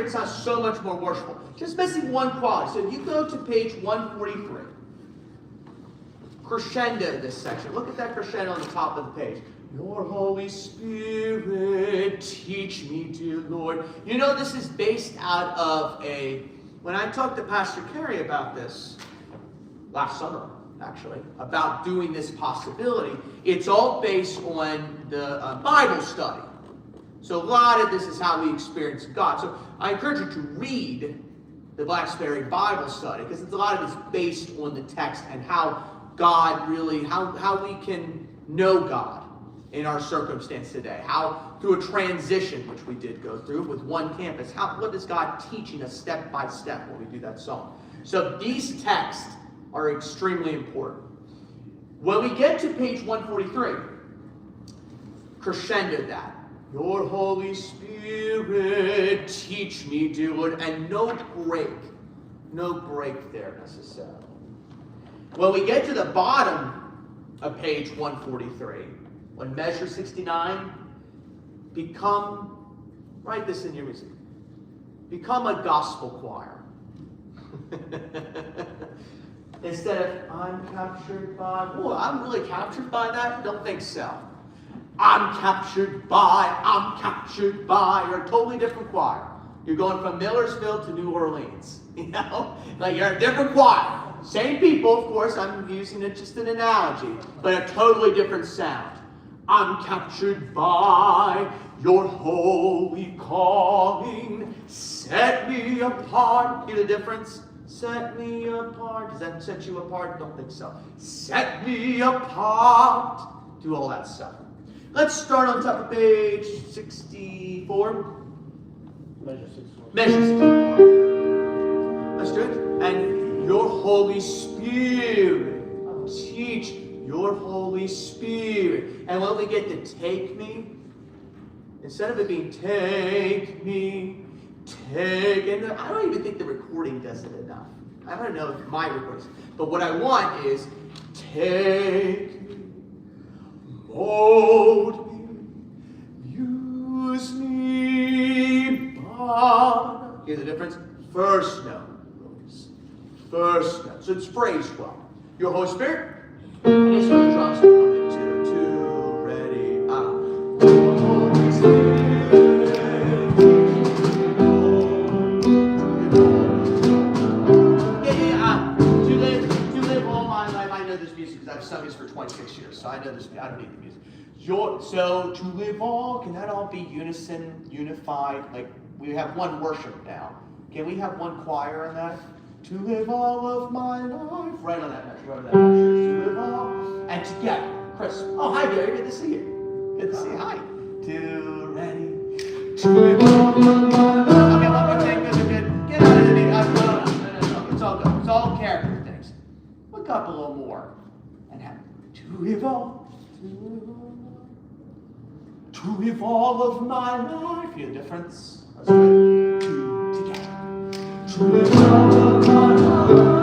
it sounds so much more worshipful. Just missing one quality. So you go to page 143. Crescendo, this section. Look at that crescendo on the top of the page. Your Holy Spirit, teach me, dear Lord. You know, this is based out of when I talked to Pastor Carey about this last summer, actually, about doing this possibility, it's all based on the Bible study. So a lot of this is how we experience God. So I encourage you to read the Blacksberry Bible study, because a lot of it's based on the text and how God really, how we can know God in our circumstance today. How, through a transition, which we did go through with one campus, what is God teaching us step by step when we do that song? So these texts are extremely important. When we get to page 143, crescendo that. Your Holy Spirit, teach me, dear Lord. And no break there necessarily. When we get to the bottom of page 143, when measure 69, write this in your music, become a gospel choir. Instead of, I'm captured by, I'm really captured by that? Don't think so. I'm captured by, you're a totally different choir. You're going from Millersville to New Orleans, you know? Like, you're a different choir. Same people, of course, I'm using it just an analogy, but a totally different sound. I'm captured by your holy calling. Set me apart. Hear the difference? Set me apart. Does that set you apart? Don't think so. Set me apart. Do all that stuff. Let's start on top of page 64. Measure 64. Measure 64. Let's do it. And your Holy Spirit, teach your Holy Spirit. And when we get to take me, instead of it being take me, take, and I don't even think the recording does it enough. I don't know if my recording, but what I want is take me, mold me, use me, but, hear the difference? First note. First note. So it's phrased well. Your Holy Spirit, and here's where the drums come in too. Ready, Holy Spirit. To live all my life. I know this music because I've sung this for 26 years, so I know this. I don't need the music. So to live all, can that all be unison, unified? Like we have one worship now. Can we have one choir on that? To live all of my life. Right on that measure, whatever that measure is. To live all. And together. Chris. Oh, hi, Gary. Good to see you. Good to see you. Hi. Ready. To live all of my life. Okay, one more thing. Good. Get out of the meeting. No. It's all good. It's all character things. Look up a little more. And have to live all. To live all of my life. Hear the difference? That's good. Together. To live all of my life.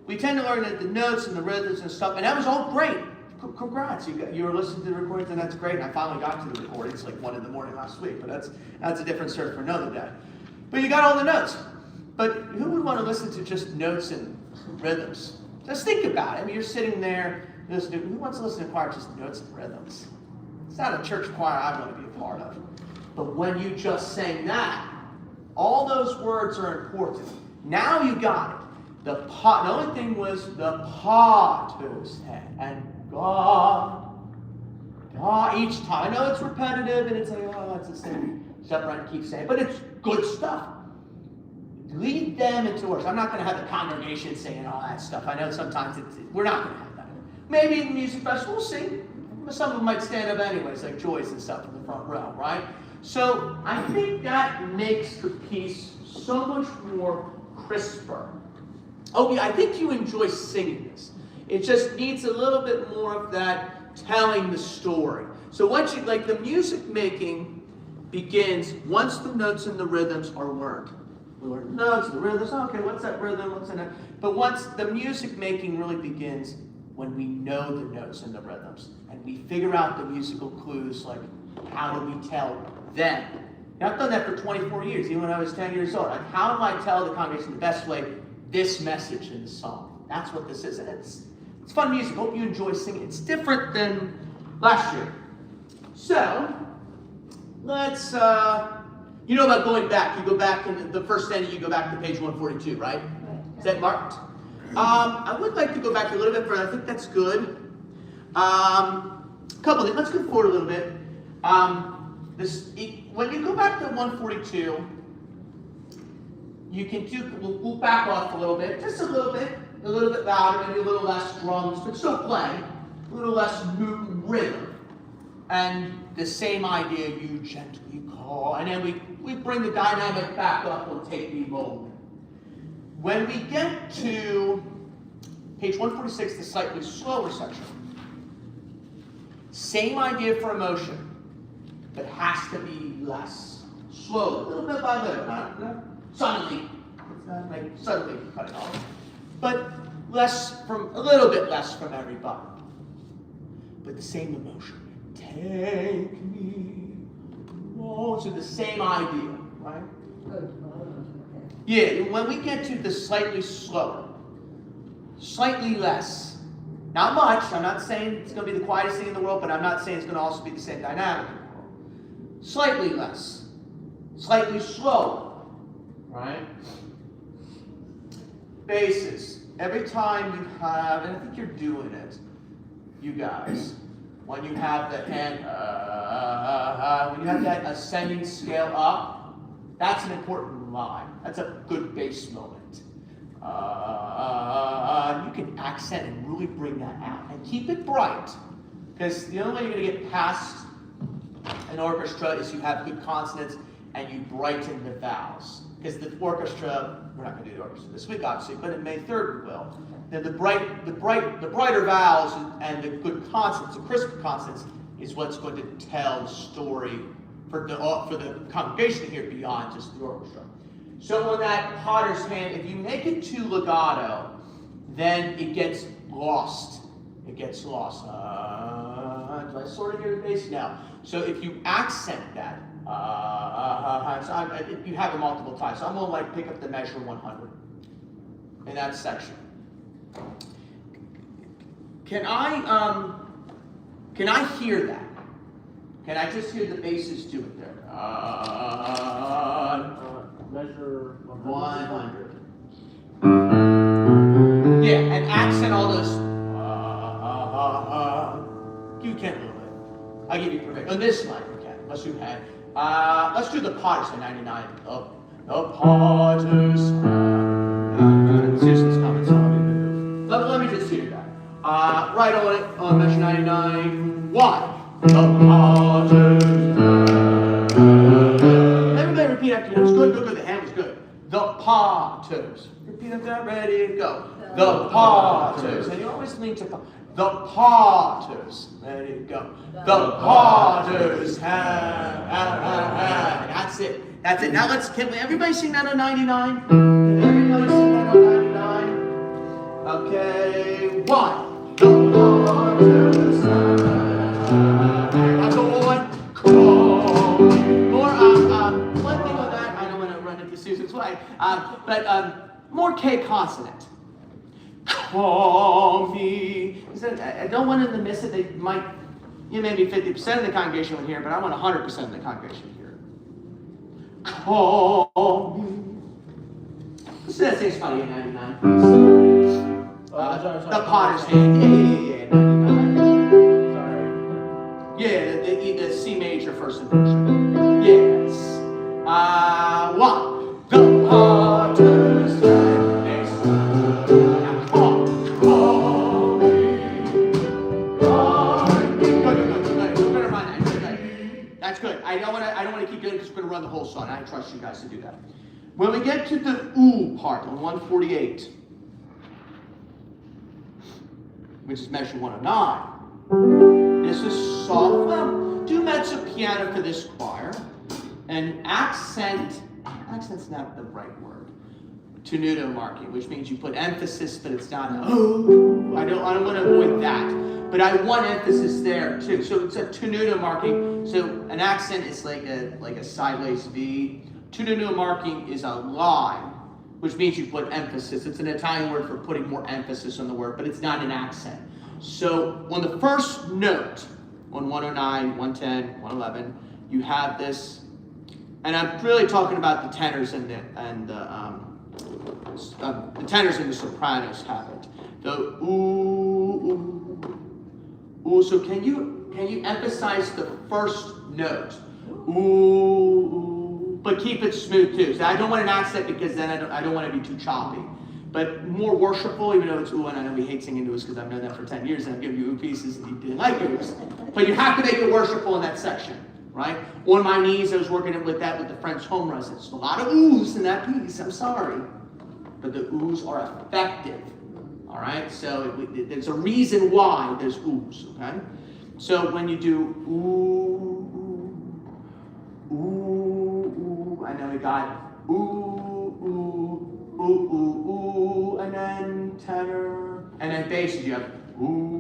We tend to learn the notes and the rhythms and stuff, and that was all great. Congrats, you were listening to the recordings, and that's great. And I finally got to the recordings like 1 a.m. last week, but that's a different story for another day. But you got all the notes. But who would want to listen to just notes and rhythms? Just think about it. I mean, you're sitting there, listening. Who wants to listen to choir just notes and rhythms? It's not a church choir I want to be a part of. But when you just sang that, all those words are important. Now you got it. The only thing was the patos and God. Each time. I know it's repetitive and it's like, oh, it's the same stuff right and keep saying, but it's good stuff. Lead them into worship. I'm not going to have the congregation saying all that stuff. I know sometimes we're not going to have that. Maybe in the music festival, we'll sing. Some of them might stand up anyways, like Joyce and stuff in the front row, right? So I think that makes the piece so much more crisper. Oh yeah, I think you enjoy singing this. It just needs a little bit more of that telling the story. So once you, like the music making begins once the notes and the rhythms are learned. We learn the notes, the rhythms, okay, what's that rhythm, what's that? But once the music making really begins when we know the notes and the rhythms and we figure out the musical clues, like how do we tell them? Now, I've done that for 24 years, even when I was 10 years old. Like, how do I tell the congregation the best way this message in the song? That's what this is. And it's fun music. Hope you enjoy singing. It's different than last year. So, let's, you know about going back. You go back in the first standing, you go back to page 142, right? Is that marked? I would like to go back a little bit further. I think that's good. Couple things. Let's go forward a little bit. When you go back to 142, you can we'll back off a little bit, just a little bit louder, maybe a little less drums, but still playing, a little less rhythm. And the same idea, you gently call, and then we bring the dynamic back up on Take Me Moment. When we get to page 146, the slightly slower section, same idea for emotion, but has to be less slow, a little bit by little, not suddenly. It's not like suddenly cut it off, but a little bit less from everybody. But the same emotion. Take me. Oh, so the same idea, right? Yeah, when we get to the slightly slower, slightly less, not much. I'm not saying it's going to be the quietest thing in the world, but I'm not saying it's going to also be the same dynamic in the world. Slightly less, slightly slower, right? Basses. Every time you have, and I think you're doing it, you guys, when you have the hand, when you have that ascending scale up, that's an important line. That's a good bass moment. You can accent and really bring that out. And keep it bright. Because the only way you're going to get past an orchestra is you have good consonants and you brighten the vowels. Because the orchestra, we're not going to do the orchestra this week, obviously, but in May 3rd we will. Then the brighter vowels and the good consonants, the crisp consonants, is what's going to tell the story for the congregation to hear beyond just the orchestra. So on that potter's hand, if you make it too legato, then it gets lost. It gets lost. Do I sort of hear the bass now? So if you accent that, you have it multiple times. So I'm going to pick up the measure 100 in that section. Can I hear that? Can I just hear the basses do it there? Measure 100. Yeah, and accent all those. You can a little bit. I'll give you permission. On this line, you can. Unless you had. Let's do the Potters at 99. The Potters. Susan's comments on it. Let me just hear that. Right on it, on measure 99. 1. The Potters. Everybody repeat after you. It's good, good, good. The hand was good. The Potters. Repeat after that. Ready, go. The Potters. And you always lean to the Potters. Ready, go. The Potters have. That's it. That's it. Now can everybody sing that on 99? Can everybody sing that on 99? Okay. 1. The Potters have. That's the one. Call. More, one thing on that, I don't want to run into Susan's way, but more K consonant. call me. I don't want them to miss it. They might, maybe 50% of the congregation would hear it, but I want 100% of the congregation to hear it. Call me. Listen to that same spot again, 99, please. Sorry. The Potter's Hand. Yeah, 99. Sorry. Yeah, the C major first inversion. Yes. One. The Potter's Hand. Next. Now call me. Good. That's good. I don't want to keep doing it because we're going to run the whole song. I trust you guys to do that. When we get to the ooh part on 148, which is measure 109, this is soft. Well, do mezzo piano for this choir, and accent's not the right word. Tenuto marking, which means you put emphasis, but it's not a oh. I don't want to avoid that, but I want emphasis there too. So it's a tenuto marking. So an accent is like a sideways V. Tenuto marking is a line, which means you put emphasis. It's an Italian word for putting more emphasis on the word, but it's not an accent. So on the first note, on 109, 110, 111, you have this, and I'm really talking about the tenors and the tenors and the sopranos have it. The ooh. So can you emphasize the first note? Ooh. But keep it smooth too. So I don't want an accent because then I don't want to be too choppy. But more worshipful, even though it's ooh, and I know we hate singing oohs because I've known that for 10 years and I've given you ooh pieces and you didn't like oohs. But you have to make it worshipful in that section, right? On my knees, I was working with that with the French home residents. A lot of oohs in that piece, I'm sorry. But the oohs are effective, all right? So there's a reason why there's oohs, okay? So when you do ooh, and then we got ooh, and then tenor, and then basses. You have ooh.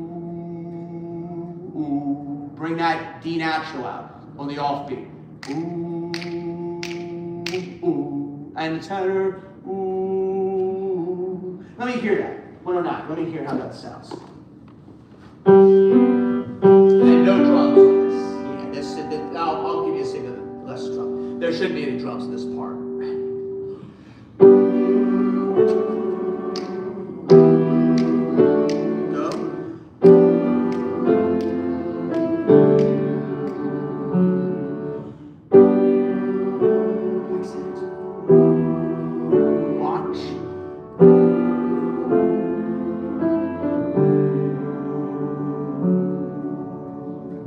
Bring that D natural out on the offbeat. Ooh, and tenor. Ooh. Let me hear that. 109. Let me hear how that sounds. And no drums on this. Yeah, I'll give you a signal. Less drum. There shouldn't be any drums in this part. Go. Watch.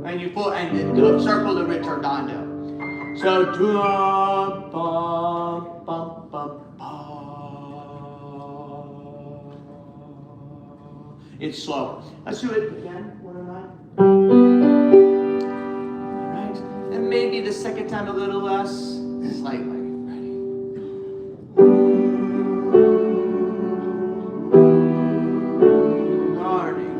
And you put and circle the ritardando. So it's slower. Let's do it again. 109. All right, and maybe the second time a little less, slightly. Ready? Guarding.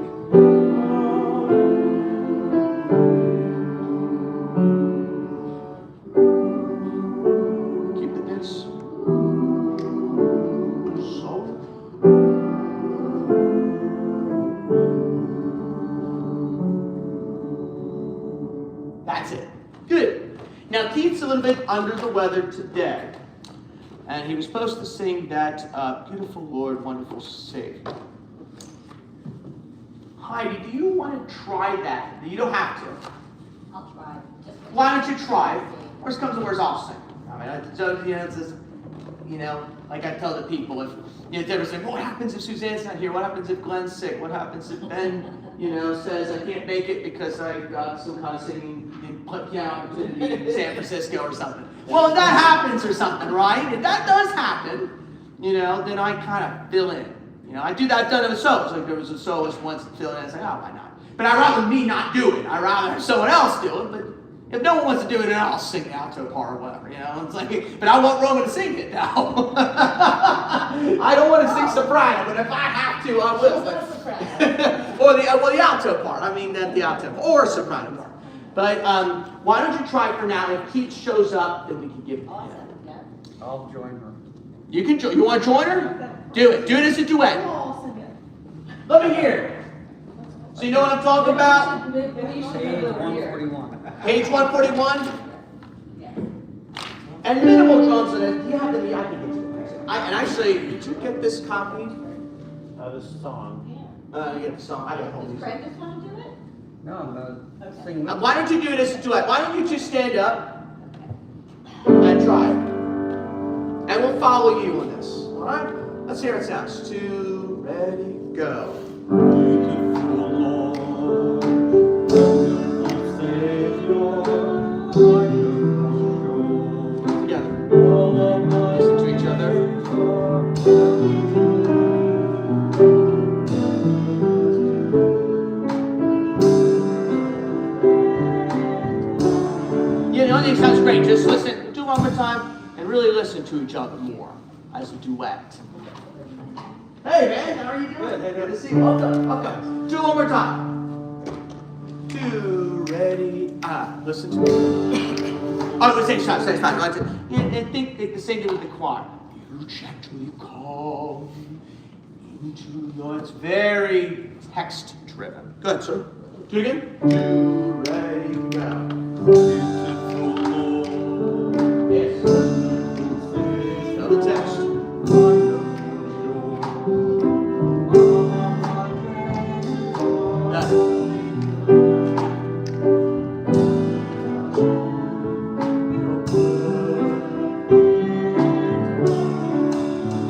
That's it. Good. Now, Keith's a little bit under the weather today. And he was supposed to sing that Beautiful Lord, Wonderful Savior. Heidi, do you want to try that? You don't have to. I'll try. Why don't you try it? Worst comes to worst, I'll sing. I mean, it's just, like I tell the people, if they're saying, what happens if Suzanne's not here? What happens if Glenn's sick? What happens if Ben, says I can't make it because I got some kind of singing piano opportunity in San Francisco or something? Well, if that happens or something, right? If that does happen, then I kind of fill in. I do that. I've done it with solos. Like there was a soloist once that filled in. I was like, oh, why not? But I'd rather me not do it. I'd rather have someone else do it. But if no one wants to do it, then I'll sing the alto part or whatever. It's like, but I want Roman to sing it now. I don't want to sing soprano, but if I have to, I will. Or the alto part. I mean, the alto part. Or soprano part. But why don't you try for now? If Keith shows up, then we can give it to him. I'll join her. You can join. You want to join her? Do it. Do it as a duet. Let me hear it. So you know what I'm talking about? Page 141. Page 141. And minimal drums in it. You have to be. I can get you the music. And actually, did you get this copy? This song. You get the song. I got hold of these. Fred just want to do it? No, I'm gonna sing with Why don't you do this duet? Why don't you two stand up and try it? And we'll follow you on this. All right? Let's hear how it sounds. 2, ready, go. Beautiful Lord, wonderful Savior, Together. all of my Listen to each other. Yeah, the only thing sounds great. Just listen. Do it one more time and really listen to each other more as a duet. Hey man, how are you doing? Good to see you. Welcome. Welcome. Do it one more time. 2, ready, listen to me. Oh, the same shot, same shot. And think the same thing with the choir. You gently call into your. It's very text driven. Go ahead, sir. Do it again. 2, ready, go. beautiful Lord, Yes. Know the text. That's it.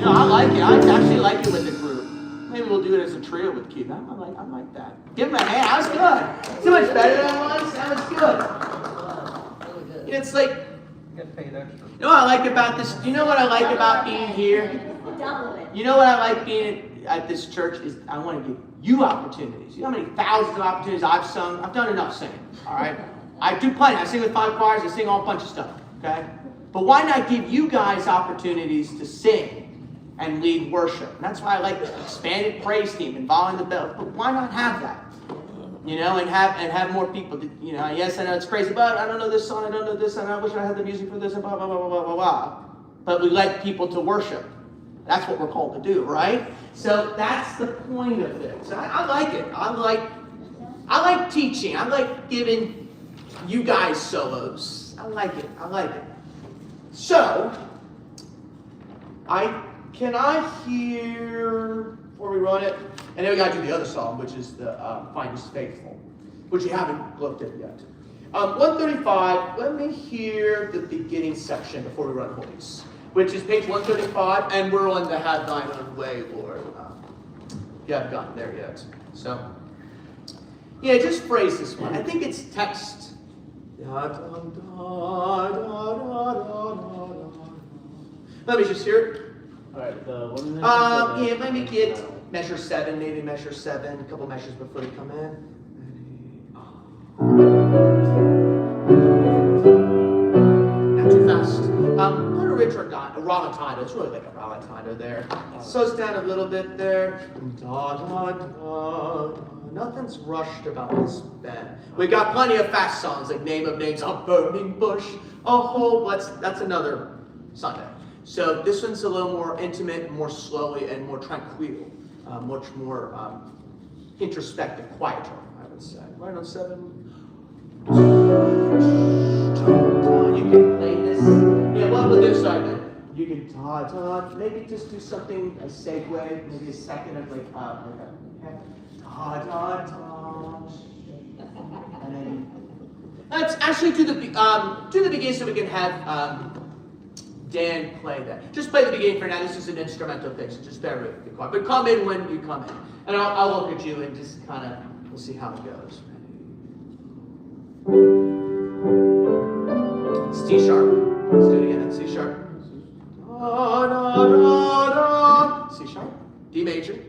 I like it. I actually like it with the group. Maybe we'll do it as a trio with Keith. I like that. Give him a hand. That was good. So much better than it was. That was good. It's like, get paid extra. you know what I like about this? Do you know what I like about being here? Double it. You know what I like being at this church is I want to give you opportunities. You know how many thousands of opportunities I've sung? I've done enough singing. All right? I do plenty. I sing with 5 choirs. I sing all a bunch of stuff. Okay? But why not give you guys opportunities to sing and lead worship? And that's why I like the expanded praise team involving the bell. But why not have that? You know, and have more people. That, you know, yes, I know it's crazy, but I don't know this song. I don't know this, and I wish I had the music for this, and blah blah blah blah blah blah blah. But we like people to worship. That's what we're called to do, right? So that's the point of this. I like it. I like teaching. I like giving you guys solos. I like it. I like it. So, can I hear, before we run it, and then we got to do the other song, which is the Find Us Faithful, which you haven't looked at yet. 135, let me hear the beginning section before we run Holiness, which is page 135, and we're on the Have Thine Own Way, Lord. You haven't gotten there yet. So, yeah, just phrase this one. I think it's text. Let me just hear it. Alright, the one Yeah, let me get measure 7, maybe measure 7, a couple measures before you come in. Not too fast. Little Richard rallentino. It's really like a rallentino there. Slows down a little bit there. Da, da, da. Nothing's rushed about this band. We got plenty of fast songs like Name of Names, A Burning Bush, a whole. That's another Sunday. So this one's a little more intimate, more slowly, and more tranquil, much more introspective, quieter, I would say. Right on 7. You can play this. Yeah, what we'll do, sorry, man. You can maybe just do something, a segue, maybe a second of like a and then let's actually do the beginning so we can have Dan play that. Just play the beginning for now. This is an instrumental thing, so just bear with me. But come in when you come in. And I'll look at you and just kind of, we'll see how it goes. It's C sharp. Let's do it again. It's C sharp. C sharp. D major.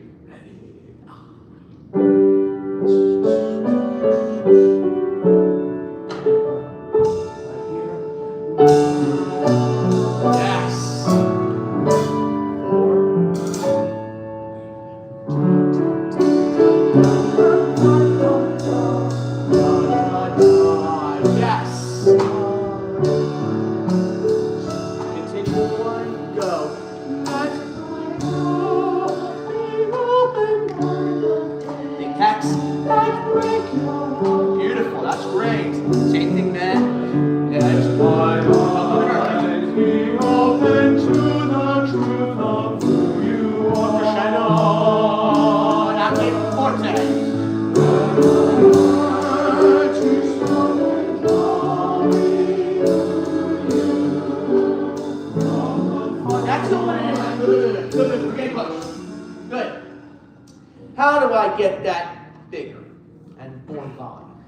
Yes. 4. Yes. Continue on. Go. bigger and more volume.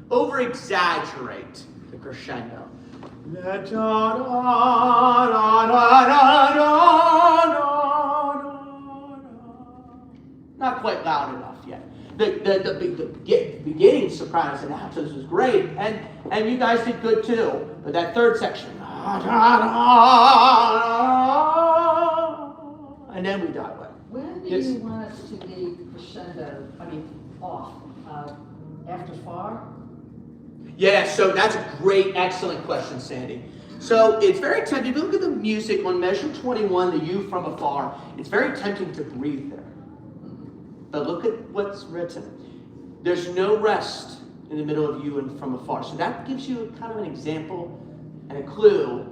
Over-exaggerate the crescendo. Not quite loud enough yet. The beginning sopranos and altos was great, and you guys did good too. But that third section, and then we died away. When do Yes. you want us to be crescendo, off? After far? Yeah, so that's a great, excellent question, Sandy. So it's very tempting. If you look at the music on measure 21, the You from Afar, it's very tempting to breathe there. But look at what's written. There's no rest in the middle of You and From Afar. So that gives you kind of an example and a clue.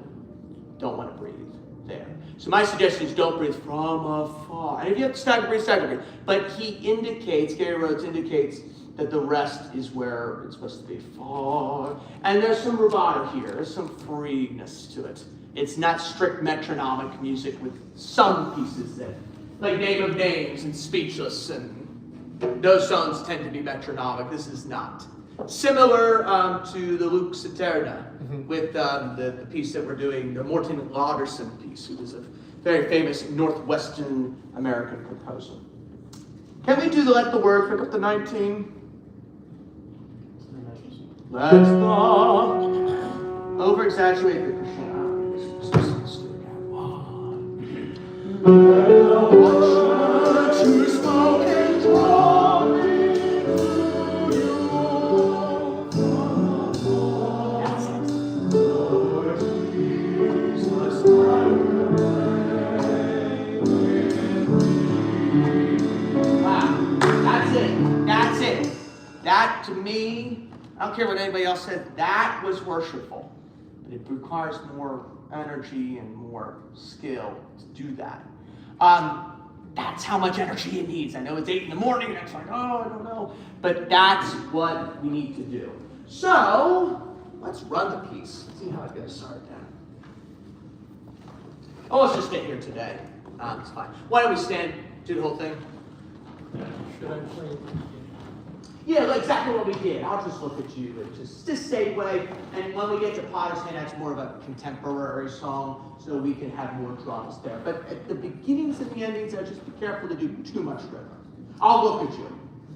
Don't want to breathe there. So my suggestion is don't breathe from afar. And if you have to stagger, breathe. But he indicates, Gary Rhodes indicates, that the rest is where it's supposed to be far. And there's some rubato here. There's some freeness to it. It's not strict metronomic music with some pieces that, like Name of Names and Speechless, and those songs tend to be metronomic. This is not. Similar to the Lux Eterna with the piece that we're doing, the Morten Lauderson piece, who was a very famous Northwestern American composer. Can we do the Let the Word pick up the 19? Let's go. Over-exaggerate the crescendo. To smoke and draw me to you. That's it. Lord Jesus, wow, that's it. That's it. That to me, I don't care what anybody else said, that was worshipful. But it requires more energy and more skill to do that. That's how much energy it needs. I know it's 8 in the morning, and it's like, oh, I don't know. But that's what we need to do. So, let's run the piece. Let's see how it goes. Start down. Oh, let's just stay here today. It's fine. Why don't we stand, do the whole thing? Should I play? Yeah, like exactly what we did. I'll just look at you and just segue. And when we get to Potter's Hand, that's more of a contemporary song, so we can have more drums there. But at the beginnings and the endings, I just be careful to do too much rhythm. I'll look at you.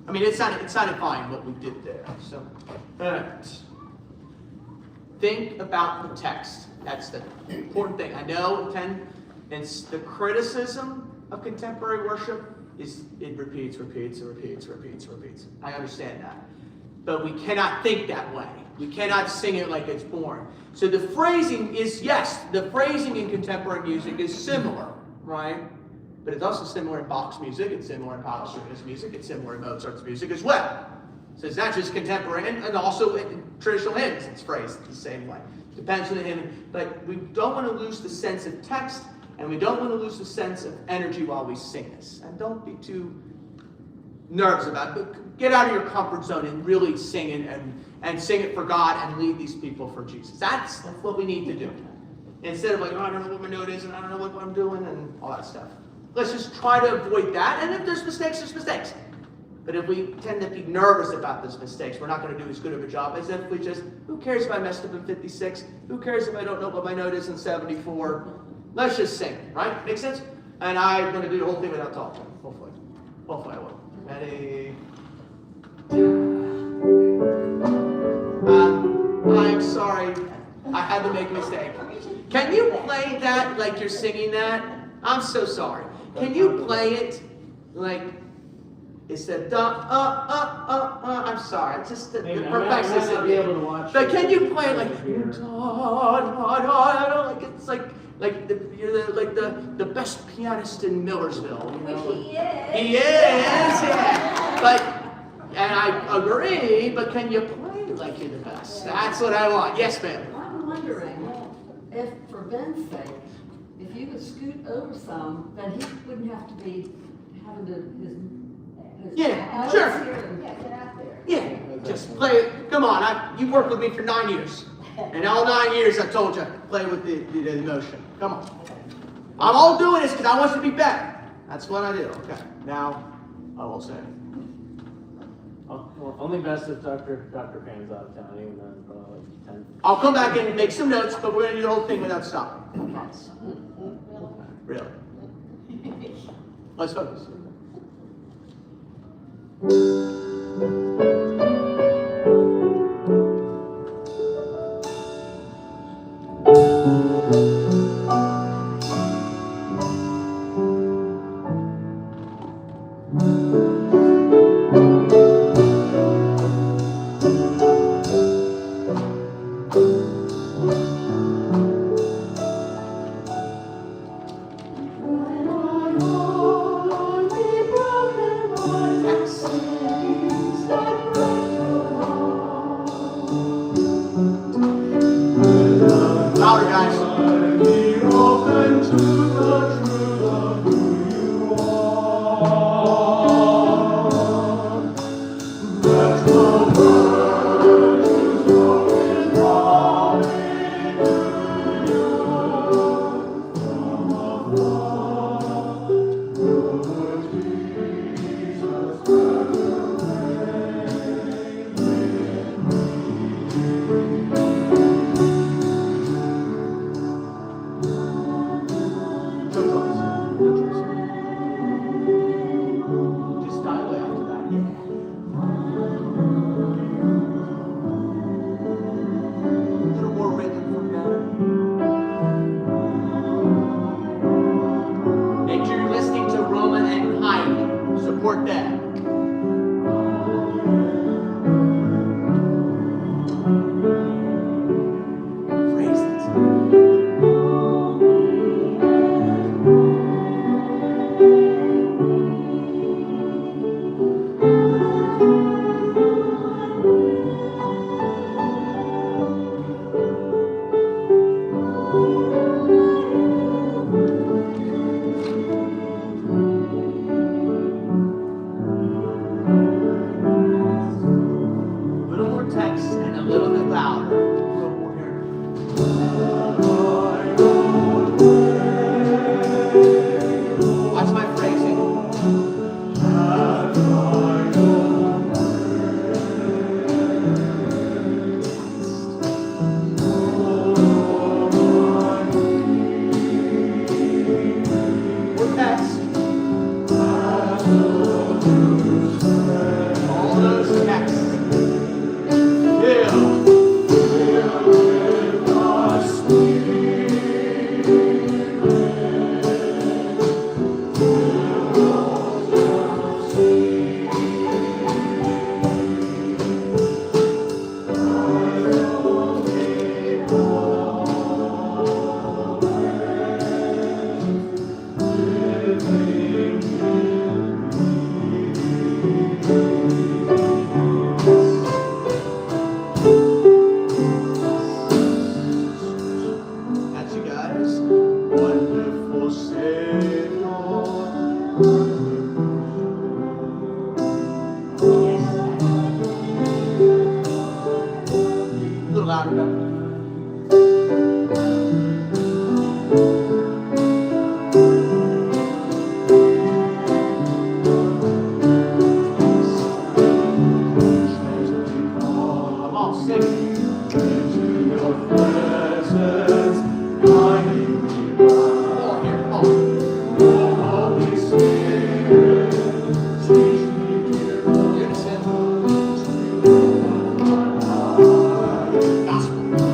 I mean, it sounded fine what we did there. So, all right. Think about the text. That's the important thing. I know it's the criticism of contemporary worship. It repeats. I understand that. But we cannot think that way. We cannot sing it like it's born. So the phrasing is, yes, the phrasing in contemporary music is similar, right? But it's also similar in Bach's music, it's similar in Palestrina's music, it's similar in Mozart's music as well. So it's not just contemporary, and also in traditional hymns, it's phrased the same way. Depends on the hymn, but we don't want to lose the sense of text, and we don't want to lose the sense of energy while we sing this. And don't be too nervous about it. But get out of your comfort zone and really sing it and sing it for God and lead these people for Jesus. That's what we need to do. Instead of like, oh, I don't know what my note is and I don't know what I'm doing and all that stuff. Let's just try to avoid that. And if there's mistakes, there's mistakes. But if we tend to be nervous about those mistakes, we're not going to do as good of a job as if we just, who cares if I messed up in 56? Who cares if I don't know what my note is in 74? Let's just sing, right? Make sense? And I'm going to do the whole thing without talking, hopefully. Hopefully I will. Ready? I'm sorry. I had to make a mistake. Can you play that like you're singing that? I'm so sorry. Can you play it like it's the I'm sorry. It's just the perfectionist in me. But can you play it like like you're the best pianist in Millersville? You know? He is. He is. Yeah. But and I agree. But can you play it like you're the best? That's what I want. Yes, ma'am. I'm wondering if, for Ben's sake, if you could scoot over some, then he wouldn't have to be having his Yeah, notes sure. here and get out there. Yeah, just play it. Come on, you worked with me for 9 years. And all 9 years I told you, play with the emotion. Come on. I'm all doing this because I want you to be better. That's what I do. Okay, now I will say. Only best if Dr. Pan's out of town, even though it's probably like 10. I'll come back and make some notes, but we're gonna do the whole thing without stopping. Really? Let's focus. Louder, guys. Just dial it out to that. A little more rhythm from that. Make sure you're listening to Roma and Heidi. Support that. Praise it. A little more text and a little bit louder. A little more here. Watch my phrasing. More text. All those texts. Fill. That's you guys. Wonderful Savior. A little louder, Beth. Come on, sing. More here, come on. Unison. Gospel.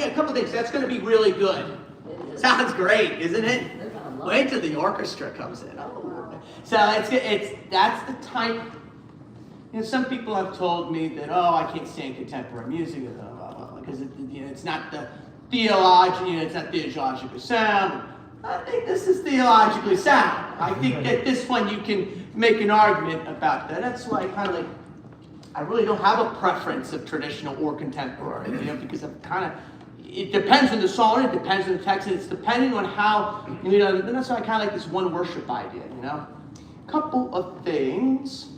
yeah, a couple things. That's going to be really good. Sounds great, isn't it? Wait till the orchestra comes in. Oh. So that's the type. You know, some people have told me that, oh, I can't stand contemporary music because it's not the theology, it's not theologically sound. I think this is theologically sound. I think that this one you can make an argument about that. That's why I really don't have a preference of traditional or contemporary, because I'm it depends on the song, it depends on the text, and it's depending on how, that's why I kind of like this one worship idea, Couple of things.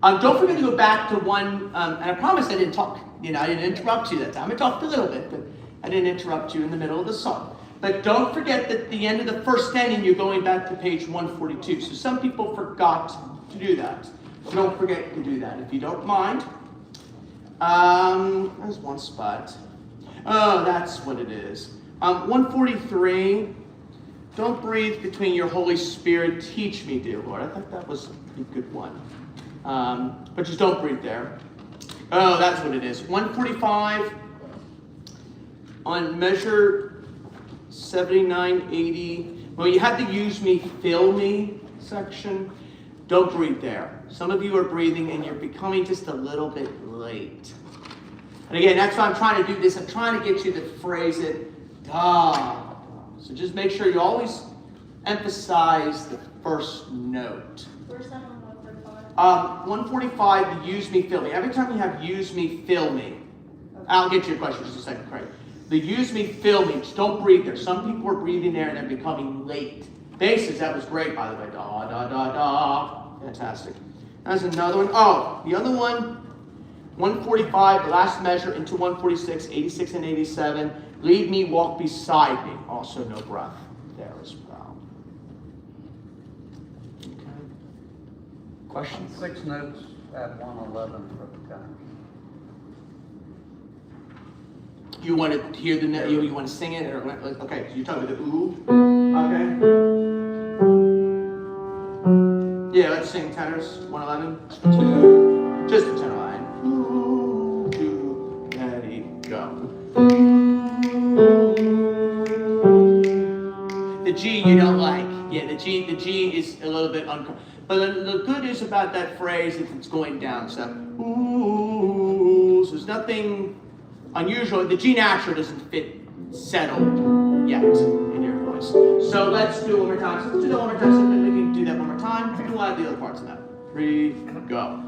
Don't forget to go back to one, and I promise I didn't talk, I didn't interrupt you that time. I talked a little bit, but I didn't interrupt you in the middle of the song. But don't forget that at the end of the first standing, you're going back to page 142. So some people forgot to do that. Don't forget to do that if you don't mind. There's one spot. Oh, that's what it is. 143. Don't breathe between your Holy Spirit. Teach me, dear Lord. I thought that was a good one. But just don't breathe there. Oh, that's what it is. 145 on measure 7980. Well, you have to use me, fill me section. Don't breathe there. Some of you are breathing and you're becoming just a little bit late. And again, that's why I'm trying to do this. I'm trying to get you to phrase it. Da. So just make sure you always emphasize the first note. Where's that on 145? 145, the use me, fill me. Every time you have use me, fill me. Okay. I'll get to your question in just a second, Craig. The use me, fill me. Just don't breathe there. Some people are breathing there and they're becoming late. Basses, that was great, by the way. Da, da, da, da. Fantastic. There's another one. Oh, the other one, 145, the last measure into 146, 86 and 87. Lead me, walk beside me. Also no breath there as well. Okay. Questions? 6 notes at 111 for the tenor. You want to hear the note? You want to sing it? Or, okay, so you're talking about the ooh? Okay. Yeah, let's sing tenors. 111. 2. Just the tenor line. Ooh, 2, ready, go. The G you don't like. Yeah, the G is a little bit uncomfortable. But the good is about that phrase is it's going down. So, ooh, so there's nothing unusual. The G natural doesn't fit settled yet in your voice. So let's do it one more time. So let's do that one more time. So we can do that one more time. Do a lot of the other parts of that. 3, go.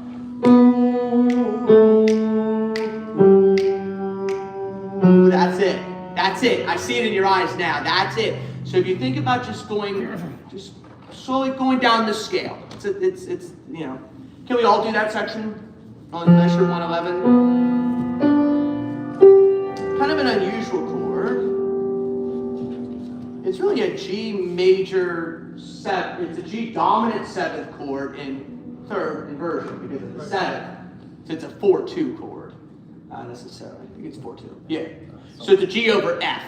Ooh, that's it. That's it. I see it in your eyes now. That's it. So if you think about just slowly going down the scale. It's Can we all do that section on measure 111? Kind of an unusual chord. It's really a G major 7. It's a G dominant 7th chord in 3rd inversion because it's the 7th. So it's a 4-2 chord. Not necessarily. I think it's 4-2. Yeah. So it's a G over F.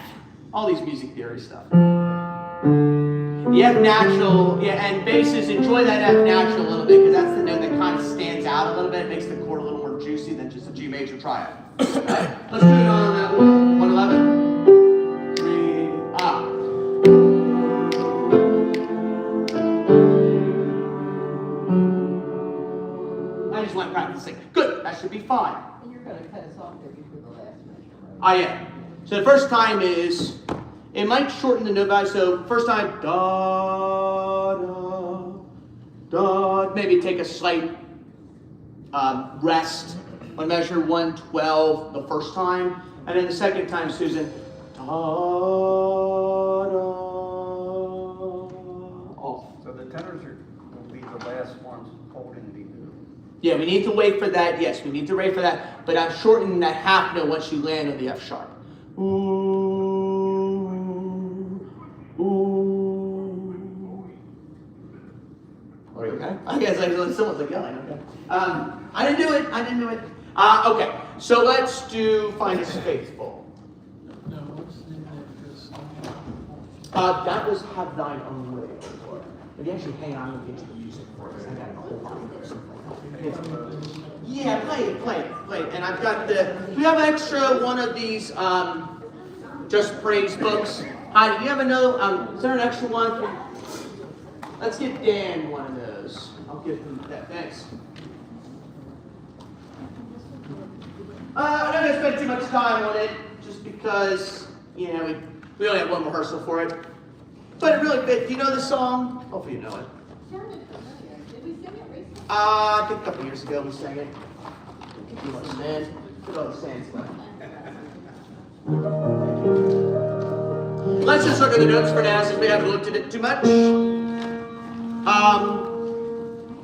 All these music theory stuff. The F natural, and basses, enjoy that F natural a little bit because that's the note that kind of stands out a little bit. It makes the chord a little more juicy than just a G major triad. Right. Let's do it on that 111. 3, up. I just went practicing. Good, that should be fine. And you're going to cut us off there before the last measure, right? I am. So the first time is, it might shorten the note value. So first time, da, da, da. Maybe take a slight rest on measure 112 the first time. And then the second time, Susan, da, da, off. So the tenors will be the last ones holding the ooh. Yeah, we need to wait for that. Yes, we need to wait for that. But I'm shortening that half note once you land on the F sharp. Ooh, ooh. Are you okay? I guess someone's like yelling. Okay. I didn't do it. Okay, so let's do Find Us Faithful. That was Have Thine Own Way, Lord. If you actually hang on, I'm going to get you the music for it. I got a whole lot of music. Yeah, play it. And I've got we have an extra one of these Just Praise books. Hi, do you have another, is there an extra one? Let's get Dan one of those. I'll give him that, thanks. I'm not going to spend too much time on it, just because, we only have one rehearsal for it. But it really fit. Do you know the song? Hopefully you know it. Sounded familiar. Did we sing it recently? I think a couple years ago we sang it. Too much sand. Look at all the sand stuff. Let's just look at the notes for now since we haven't looked at it too much.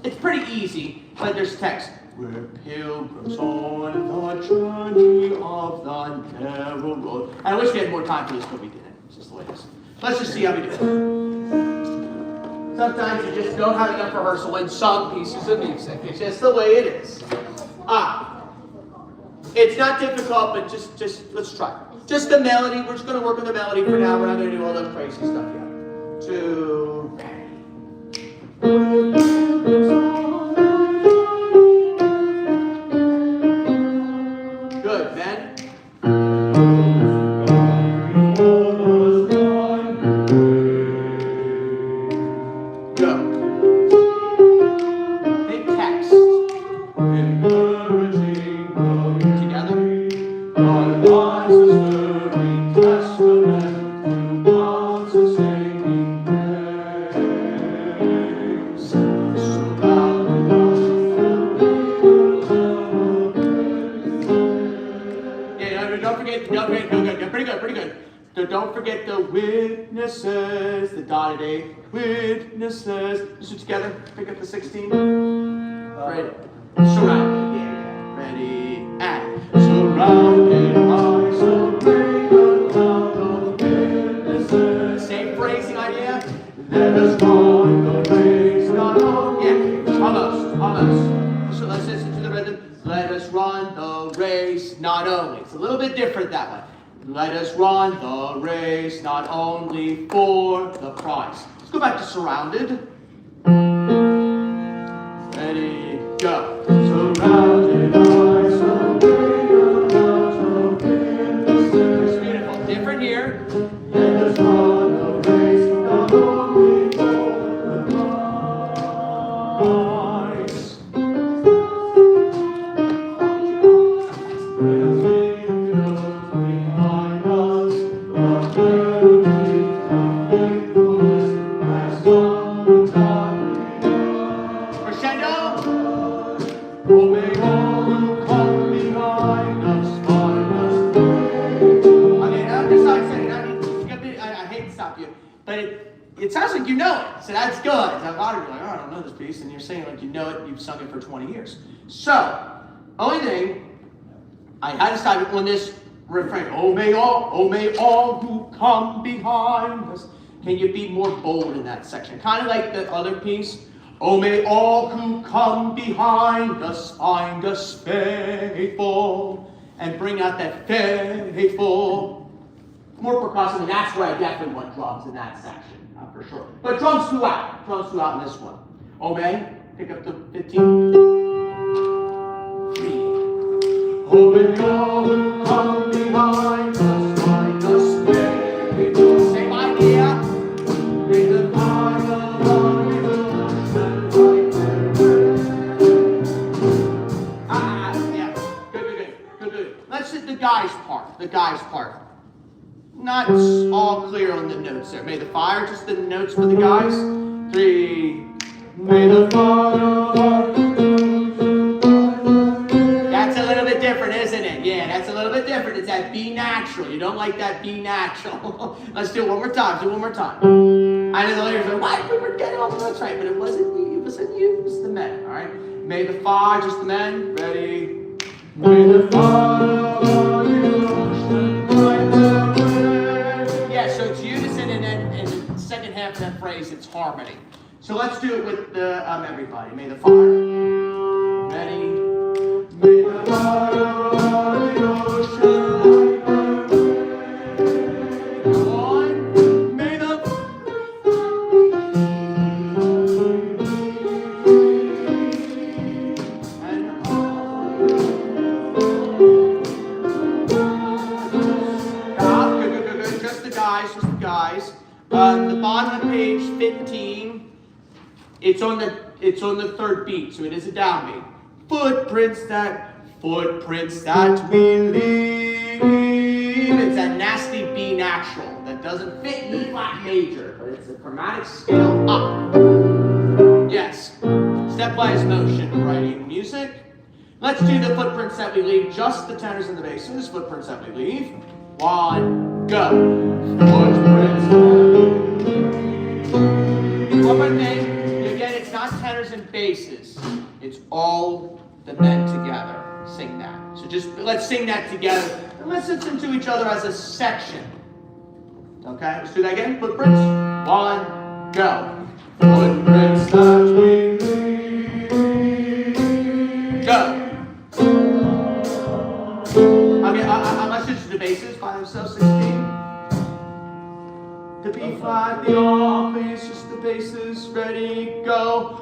It's pretty easy, but there's text. We're pilgrims on the journey of the narrow road. I wish we had more time for this, but we didn't. It's just the way it is. Let's just see how we do. Sometimes you just don't have enough rehearsal in some pieces of music. It's just the way it is. It's not difficult, but just let's try. Just the melody. We're just going to work on the melody for now. We're not going to do all that crazy stuff yet. 2, good, Ben. Go. Big text. Together. Pretty good. So don't forget the witnesses, the dotted A, witnesses. Let's do it together. Pick up the 16. Ready. Surrounded. Yeah. Ready. And surrounded by so great a cloud of witnesses. Same phrasing idea. Let us run the race, not on. Yeah. Almost. So let's listen to the rhythm. Let us run the race, not only. It's a little bit different that way. Let us run the race, not only for the prize. Let's go back to surrounded. Ready, go. Surrounded by so great a cloud of witnesses. It's beautiful. Different here. Let us run the race, not only for the prize. It sounds like you know it, so that's good. A lot of you are like, oh, I don't know this piece, and you're saying like you know it, you've sung it for 20 years. So, only thing, I had to stop it on this refrain. Oh may all who come behind us. Can you be more bold in that section? Kind of like the other piece. Oh may all who come behind us find us faithful. And bring out that faithful. More percussive, and that's where I definitely want drums in that section. For sure. But drums throughout. In this one. Oh, may. Pick up the 15. 3. Oh, may all who come behind us find us faithful. Same idea. May the fire of yeah. Good. Let's hit the guys part. Not all clear on the notes there. May the fire, just the notes for the guys. 3. May the fire. That's a little bit different, isn't it? Yeah, that's a little bit different. It's that B natural. You don't like that B natural. Let's do it one more time. I know the lyrics are like, we were getting all the notes right, but it wasn't you. It was the men. All right. May the fire, just the men. Ready. May the fire. Second half of that phrase, it's harmony. So let's do it with the everybody. May the fire. Ready? May the fire of the ocean. Go on. May the it's on the third beat, so it is a downbeat. Footprints that we leave. It's that nasty B natural that doesn't fit in E flat major, but it's a chromatic scale up. Yes, stepwise motion, writing music. Let's do the footprints that we leave, just the tenors and the basses. Footprints that we leave. 1, go. Footprints that we leave. One more thing, again, it's not tenors and basses. It's all the men together. Sing that. So just let's sing that together and let's listen to each other as a section. Okay, let's do that again. Footprints. 1, go. Footprints that we leave. Go. Okay, let's just do the basses by themselves. 16. The B flat, the off bass, just the basses. Ready, go.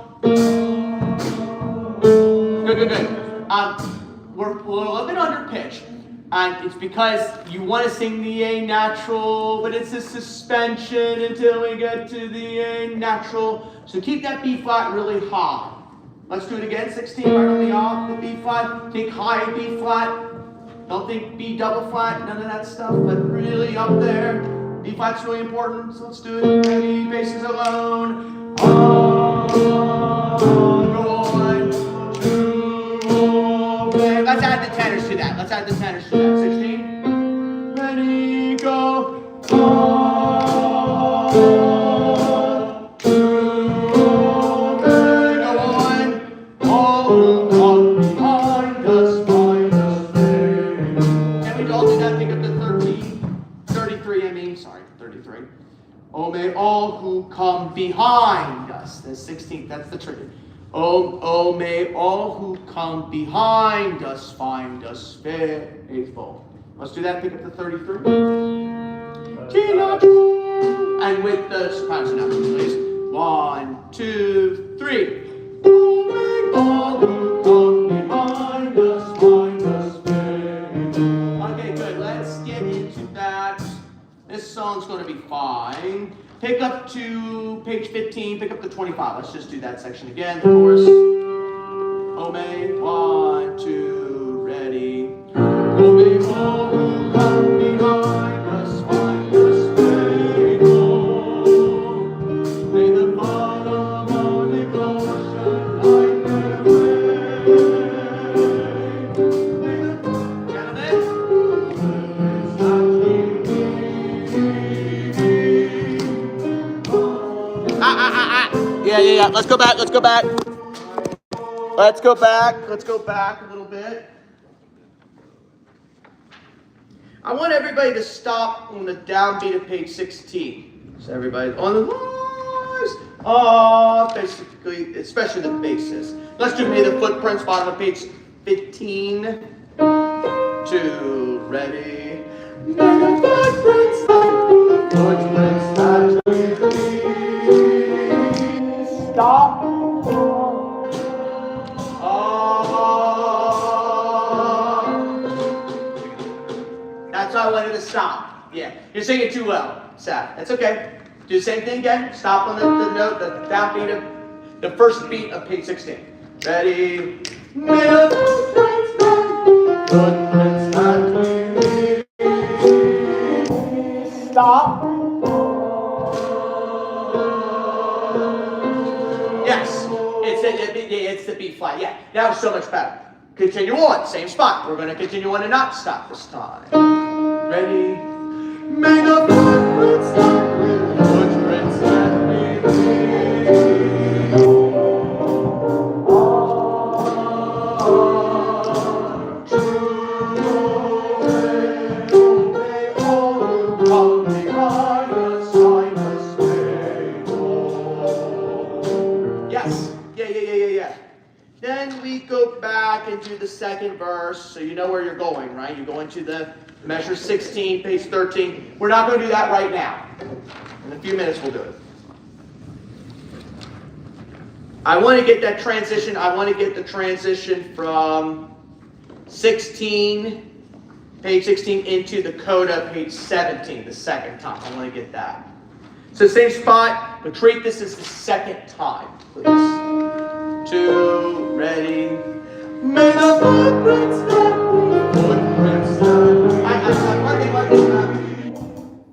Good. We're a little bit under pitch, and it's because you want to sing the A natural, but it's a suspension until we get to the A natural. So keep that B flat really high. Let's do it again. 16 right on the off, the B flat. Think high B flat. Don't think B double flat. None of that stuff, but really up there. B flat's really important, so let's do it. Ready, basses alone. Go on. Let's add the tenors to that. 16. Ready, go. Oh, may all who come behind us. The 16th, that's the trick. Oh, may all who come behind us find us faithful. Let's do that. Pick up the 33. And with the sopranos now, please. 1, 2, 3. Oh, may all who come behind us find us faithful. Okay, good. Let's get into that. This song's going to be fine. Pick up to page 15, pick up the 25. Let's just do that section again. The chorus. Oh, may, 1, 2, ready. Oh, may all who come behind us find us faithful. May the bottom of the ocean light their way. Yeah. Let's go back. Let's go back a little bit. I want everybody to stop on the downbeat of page 16. So everybody on the lines. Basically, especially the basses. Let's do May the Footprints, bottom of page 15. 2, ready. May the footprints that we leave. Stop. That's why I wanted to stop. Yeah, you're singing too well, Seth. That's okay. Do the same thing again. Stop on the note, the downbeat of the first beat of page 16. Ready? May the footprints that we leave. Stop. Yes, it's the B flat. Yeah, that was so much better. Continue on, same spot. We're going to continue on and not stop this time. Ready? May the footprints that we Yeah. Then we go back and do the second verse, so you know where you're going, right? You go into the measure 16, page 13. We're not going to do that right now. In a few minutes we'll do it. I want to get that transition. I want to get the transition from 16, page 16, into the coda, page 17, the second time. I want to get that. So same spot. but treat this as the second time, please. 2, ready. May the footprints that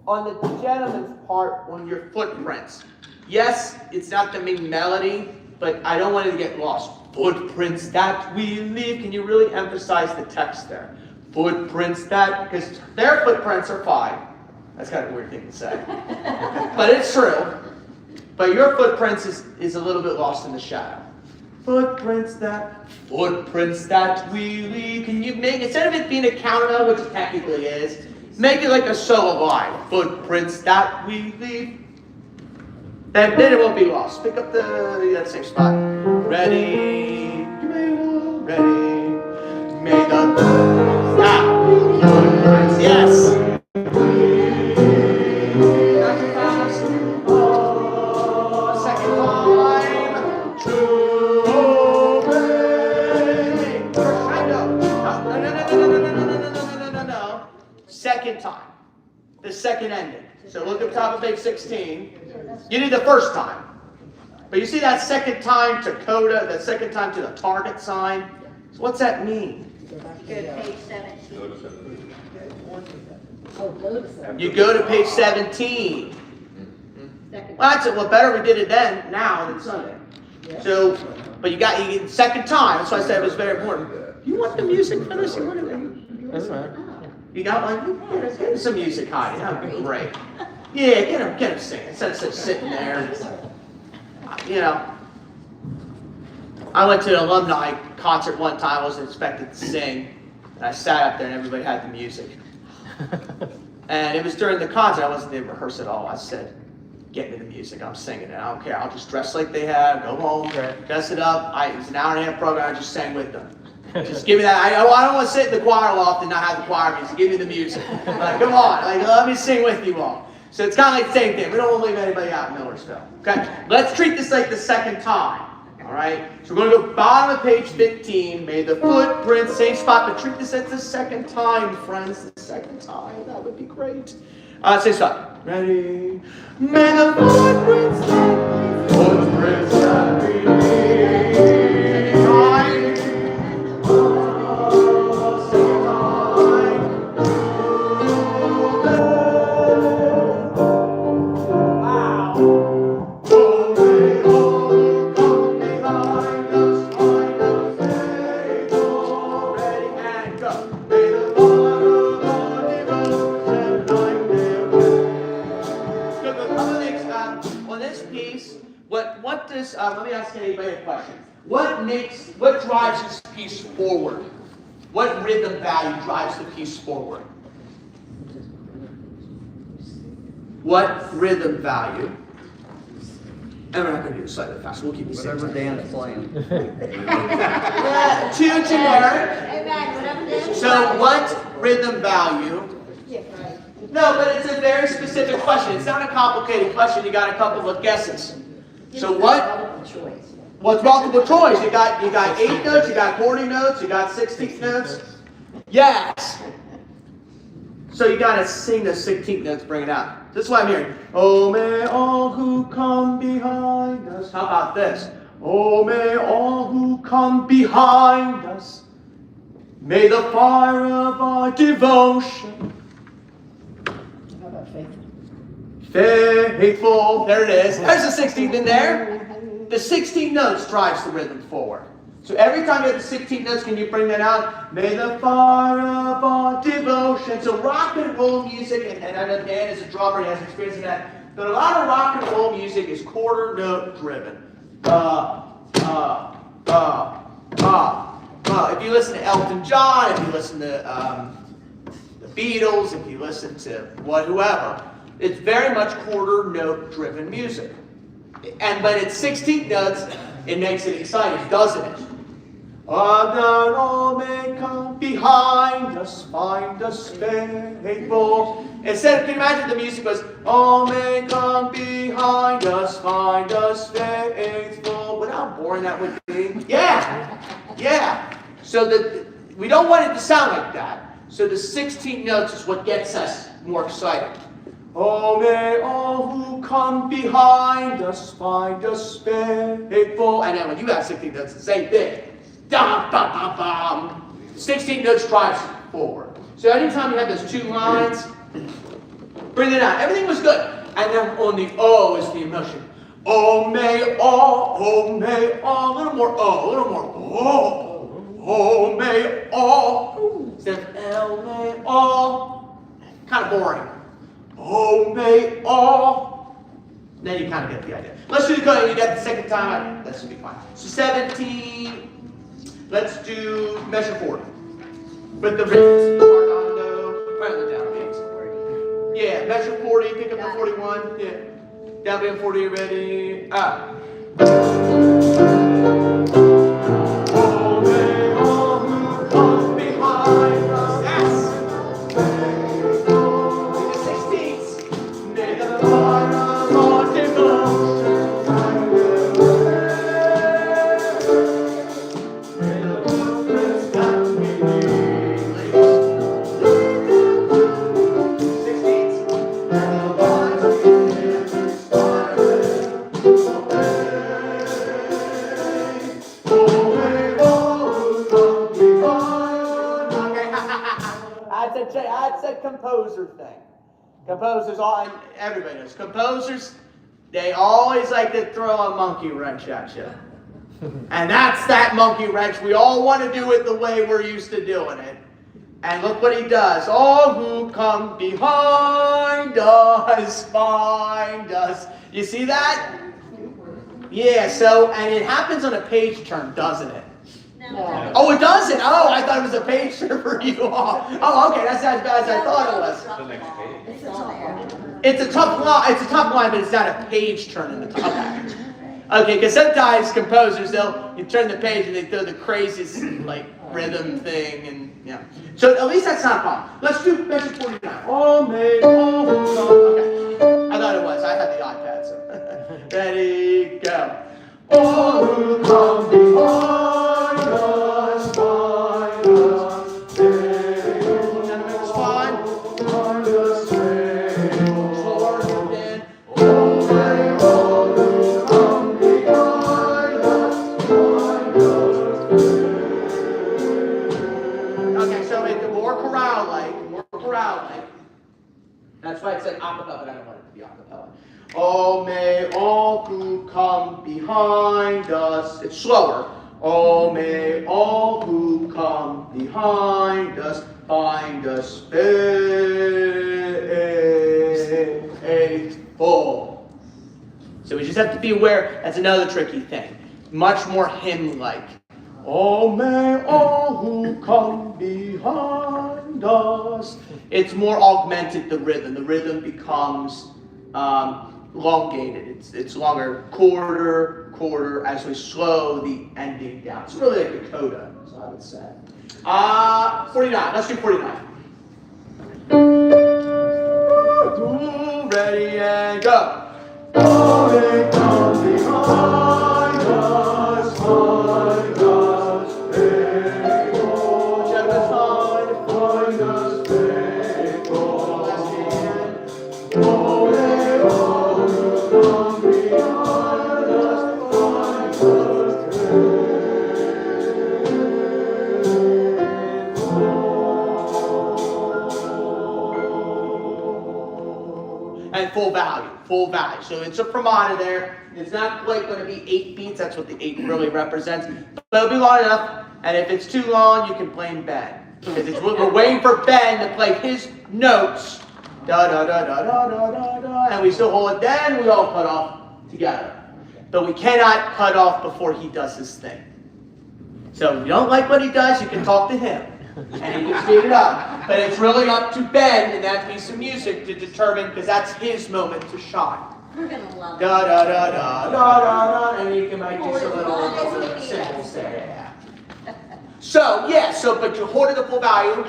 on the gentleman's part, on your footprints. Yes, it's not the main melody, but I don't want it to get lost. Footprints that we leave. Can you really emphasize the text there? Footprints that, because their footprints are fine. That's kind of a weird thing to say. But it's true. But your footprints is a little bit lost in the shadow. Footprints that we leave. Can you make, instead of it being a counter, which it technically is, make it like a solo line. Footprints that we leave. Then it won't be lost. Pick up that same spot. Ready. Ready. May the footprints. Yes. Second time. The second ending. So look at the top of page 16. You did the first time. But you see that second time to coda, that second time to the target sign. So what's that mean? Go to page 17. Oh, go to 7. You go to page 17. Second. Well, that's it. Well, better we did it then, now, than Sunday. So, but you get the second time. That's why I said it was very important. You want the music for this? You want it? Doesn't matter. You got one? Yeah, let's get him some music, Heidi. That would be great. Yeah, get him singing instead of just sitting there. You know, I went to an alumni concert one time. I wasn't expected to sing, and I sat up there, and everybody had the music. And it was during the concert. I wasn't there to rehearse at all. I said, "Get me the music. I'm singing it. I don't care. I'll just dress like they have. Go home, dress it up." It was an hour and a half program. I just sang with them. Just give me that. I don't want to sit in the choir loft and not have the choir music. Give me the music. Like, come on. Like, let me sing with you all. So it's kind of like the same thing. We don't want to leave anybody out in Millersville. Okay? Let's treat this like the second time. All right? So we're going to go bottom of page 15. May the footprints, same spot, but treat this as the second time, friends. The second time. That would be great. Same spot. Ready? May the footprints that we leave. Time. Let me ask anybody a question. What drives this piece forward? What rhythm value drives the piece forward? What rhythm value? And we're not going to do this slightly fast. We'll keep it simple. Whatever Dan's playing. Too generic. Amen. Whatever it is. So what rhythm value? Yeah, right. No, but it's a very specific question. It's not a complicated question. You got a couple of guesses. So what's multiple choice? You got 8 notes, you got 40 notes, you got 16th notes. Yes. So you got to sing the 16th notes, bring it out. This is what I'm hearing. Oh, may all who come behind us. How about this? Oh, may all who come behind us. May the fire of our devotion. How about faithful? Faithful. There it is. There's the 16th in there. The 16 notes drives the rhythm forward. So every time you have the 16 notes, can you bring that out? May the fire of our devotion. So rock and roll music, and I know Dan is a drummer, he has experience in that, but a lot of rock and roll music is quarter note driven. If you listen to Elton John, if you listen to the Beatles, if you listen to whoever, it's very much quarter note driven music. But it's 16 notes, it makes it exciting, doesn't it? That all may come behind us, find us faithful. Instead, can you imagine the music was, all may come behind us, find us faithful. But how boring that would be. Yeah. So we don't want it to sound like that. So the 16 notes is what gets us more excited. Oh, may all who come behind us find us faithful. And then when you have 16 notes, the same thing. Dum, bum, bum, bum. 16 notes drives forward. So anytime you have those two lines, bring it out. Everything was good. And then on the O is the emotion. Oh, may all, a little more O, a little more O. Oh, may all. Instead of L, may all. Kind of boring. Oh, may all. Then you kind of get the idea. Let's do the code. You got the second time. That should be fine. So 17. Let's do measure 40. With the written part on no. Write it down, please. Yeah, measure 40. Pick up the 41. Yeah. Down being 40. Ready? Up. Oh, may all who come behind us. Yes. That's a composer thing. Composers, all everybody knows. Composers, they always like to throw a monkey wrench at you. And that's that monkey wrench. We all want to do it the way we're used to doing it. And look what he does. All who come behind us find us. You see that? Yeah, so, and it happens on a page turn, doesn't it? No. Oh, it doesn't? Oh, I thought it was a page turn for you all. Oh, okay, that's not as bad as I thought it was. The next page. It's on there. It's a tough line, but it's not a page turn in the top. Okay, because sometimes composers, you turn the page and they throw the craziest, like, rhythm thing, and, yeah. So at least that's not a problem. Let's do measure 49. Oh, may all who come. Okay, I thought it was. I had the iPad, so. Ready, go. All who come behind us, find us, faithful. Gentlemen's fine. Find us, faithful. Slower than. Oh, may all who come behind us, find us, faithful. Okay, so it's more chorale-like. That's why it said acapella, but I don't want it to be acapella. Oh, may all who come behind us. It's slower. Oh, may all who come behind us find us faithful. So we just have to be aware. That's another tricky thing. Much more hymn-like. Oh, may all who come behind us. It's more augmented, the rhythm. The rhythm becomes elongated. It's longer, quarter, as we slow the ending down. It's really like a coda, so I would say. 49, let's do 49. Ready and go. Oh, they come behind us, find us faithful. Gentlemen, find us faithful. Last hand. Oh, they all who come behind us, find us faithful. And full value. So it's a fermata there. It's not quite going to be 8 beats. That's what the 8 really represents. But it'll be long enough. And if it's too long, you can blame Ben. Because we're waiting for Ben to play his notes. Da da da da da da da da. And we still hold it. Then we all cut off together. But we cannot cut off before he does his thing. So if you don't like what he does, you can talk to him. And he can speed it up. But it's really up to Ben and that piece of music to determine, because that's his moment to shine. We're gonna love it. Da da da da da da da, and you can make just a little symbols there. So, but you hold it at full value,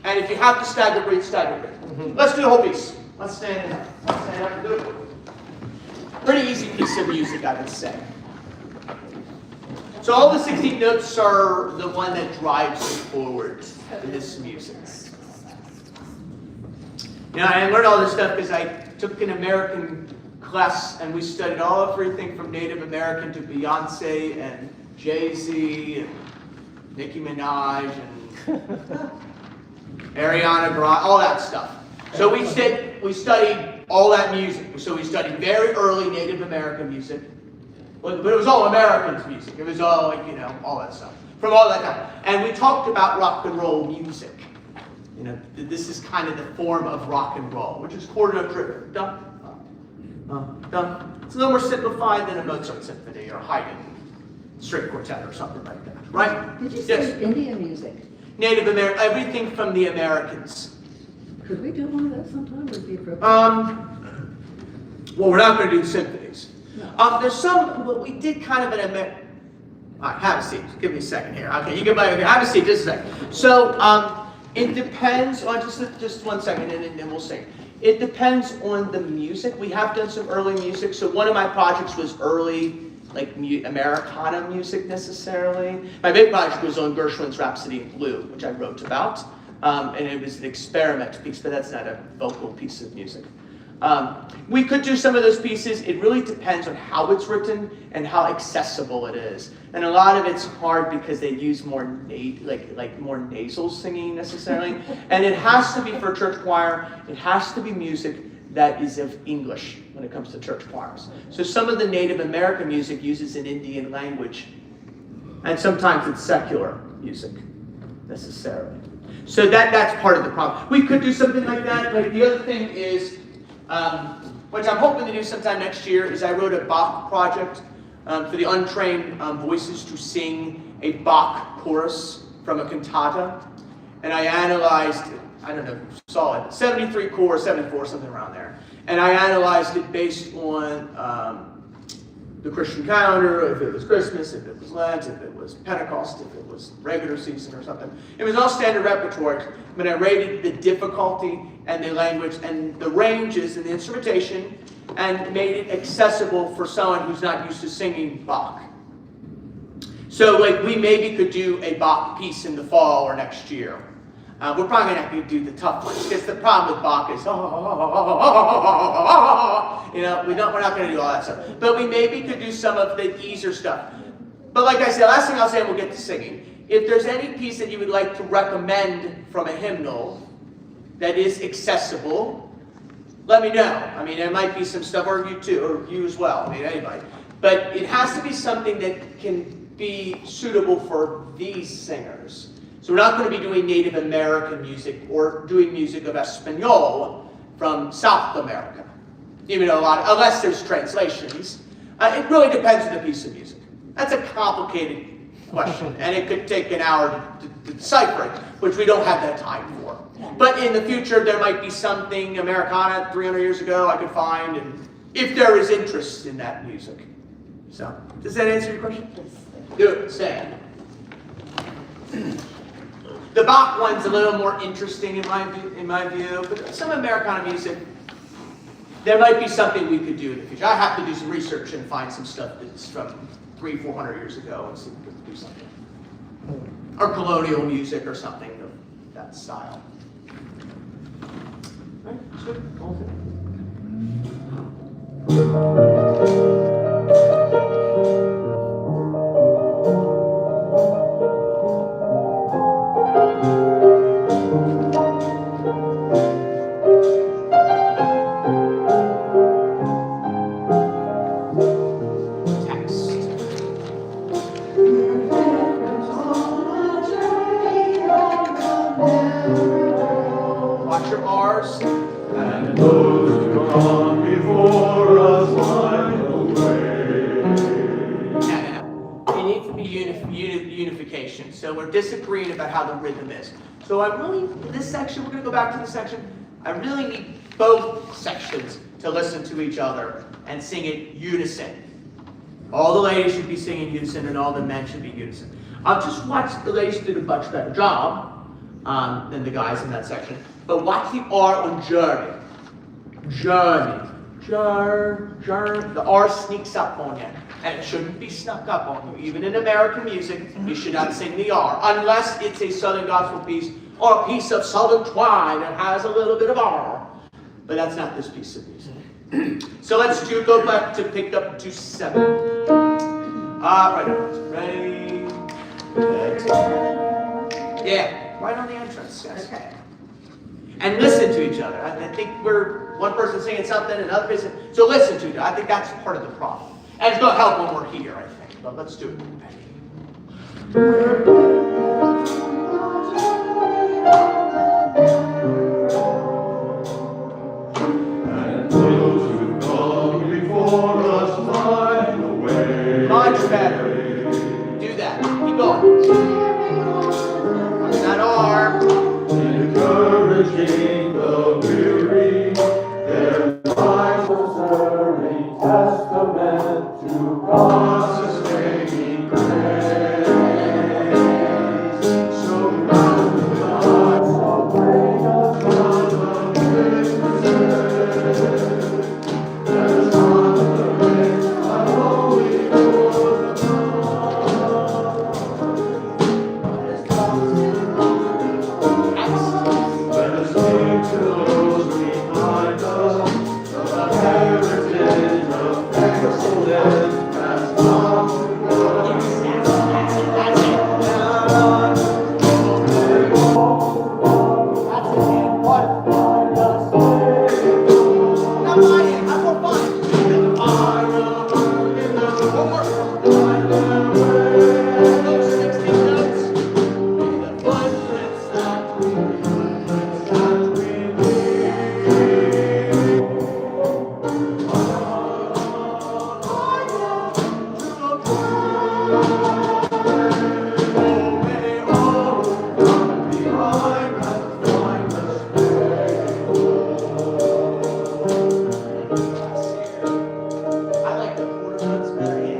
and if you have to stagger breathe, stagger breathe. Let's do the whole piece. Let's stand up. And do it. Pretty easy piece of music, I would say. So all the 16 notes are the one that drives you forward in this music. You know, I learned all this stuff because I took an American class and we studied everything from Native American to Beyonce and Jay-Z and Nicki Minaj and Ariana Grande, all that stuff. So we studied all that music. So we studied very early Native American music. But it was all Americans music. It was all, like, you know, all that stuff. From all that time. And we talked about rock and roll music. You know, this is kind of the form of rock and roll, which is chord driven. Dun, dun. It's a little more simplified than a Mozart symphony or Haydn string quartet or something like that, right? Did you say Yes. Indian music? Native American, everything from the Americans. Could we do one of those sometime? Would be appropriate. Well, we're not going to do symphonies. No. There's some, well, we did kind of an American. All right, have a seat. Give me a second here. Okay, you can have a seat. Just a second. So, it depends on just 1 second, and then we'll sing. It depends on the music. We have done some early music. So one of my projects was early, like Americana music necessarily. My big project was on Gershwin's Rhapsody in Blue, which I wrote about, and it was an experiment piece, but that's not a vocal piece of music. We could do some of those pieces. It really depends on how it's written and how accessible it is. And a lot of it's hard because they use more more nasal singing necessarily. And it has to be for church choir. It has to be music that is of English when it comes to church choirs. So some of the Native American music uses an Indian language, and sometimes it's secular music necessarily. So that's part of the problem. We could do something like that. Like the other thing is, which I'm hoping to do sometime next year, is I wrote a Bach project for the untrained voices to sing a Bach chorus from a cantata. And I analyzed, I don't know if you saw it, 73 chorus, 74, something around there. And I analyzed it based on the Christian calendar, if it was Christmas, if it was Lent, if it was Pentecost, if it was regular season or something. It was all standard repertoire, but I rated the difficulty and the language and the ranges and the instrumentation and made it accessible for someone who's not used to singing Bach. So like we maybe could do a Bach piece in the fall or next year. We're probably not going to do the tough ones because the problem with Bach is, you know, we're not going to do all that stuff. But we maybe could do some of the easier stuff. But like I said, last thing I'll say, and we'll get to singing. If there's any piece that you would like to recommend from a hymnal that is accessible, let me know. I mean, there might be some stuff, or you too, or you as well, I mean, anybody. But it has to be something that can be suitable for these singers. So we're not going to be doing Native American music or doing music of Espanol from South America. Even though unless there's translations. It really depends on the piece of music. That's a complicated question, and it could take an hour to decipher it, which we don't have that time for. But in the future, there might be something Americana 300 years ago I could find, and if there is interest in that music. So, does that answer your question? Good, say it. The Bach one's a little more interesting in my view, but some Americana music, there might be something we could do in the future. I have to do some research and find some stuff that's from 300-400 years ago and see if we can do something. Or colonial music or something of that style. Right? That's good. All good. Watch your R's. And those who come before us wind away. It needs to be unification. So we're disagreeing about how the rhythm is. So this section, we're going to go back to the section. I really need both sections to listen to each other and sing it unison. All the ladies should be singing unison and all the men should be unison. I'll just watch the ladies do a much better job than the guys in that section. But watch the R on journey. Journey. The R sneaks up on you. And it shouldn't be snuck up on you. Even in American music, you should not sing the R. Unless it's a Southern gospel piece or a piece of Southern twine that has a little bit of R. But that's not this piece of music. So let's go back to pick up to 7. Right on. Ready? Yeah, right on the entrance. Yes. Okay. And listen to each other. I think we're one person singing something, another person. So listen to each other. I think that's part of the problem. And it's going to help when we're here, I think. But let's do it. And those who come before us find the way. Much better. Do that. Keep going. Watch that arm. Encouraging the weary, their lives are serving testament to God's sustaining grace. So round the lights will bring us from the prison. As on the race, I holy for the Let us sing to those behind us, the heritage of excellence has come to us. Not mine. I'm more fun. One more. Those 16 notes. I like the quarter notes better, Here